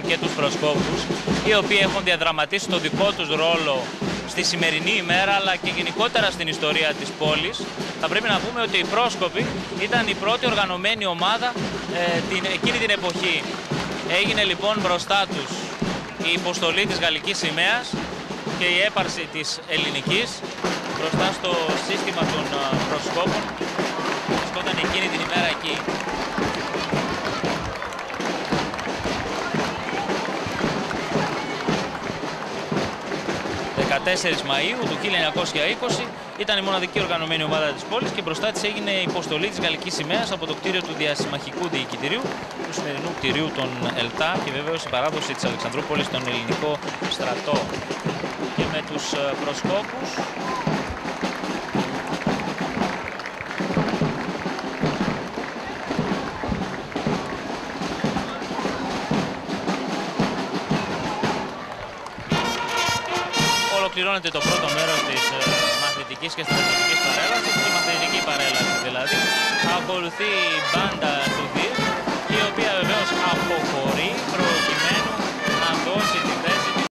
και τους προσκόπους, οι οποίοι έχουν διαδραματίσει το δικό τους ρόλο στη σημερινή ημέρα αλλά και γενικότερα στην ιστορία της πόλης. Θα πρέπει να πούμε ότι οι πρόσκοποι ήταν η πρώτη οργανωμένη ομάδα εκείνη την εποχή. Έγινε λοιπόν μπροστά τους η υποστολή της γαλλικής σημαίας και η έπαρση της ελληνικής μπροστά στο σύστημα των προσκόπων. Βρισκόταν εκείνη την ημέρα εκεί. 14 Μαΐου του 1920 ήταν η μοναδική οργανωμένη ομάδα της πόλης και μπροστά της έγινε η υποστολή της γαλλικής σημαίας από το κτίριο του διασημαχικού διοικητηρίου του σημερινού κτηρίου των ΕΛΤΑ και βεβαίως η παράδοση της Αλεξανδρούπολης στον ελληνικό στρατό. Και με τους προσκόπους ολοκληρώνεται το πρώτο μέρος της μαθητικής και στρατιωτικής παρέλασης, η μαθητική παρέλαση δηλαδή. Ακολουθεί η μπάντα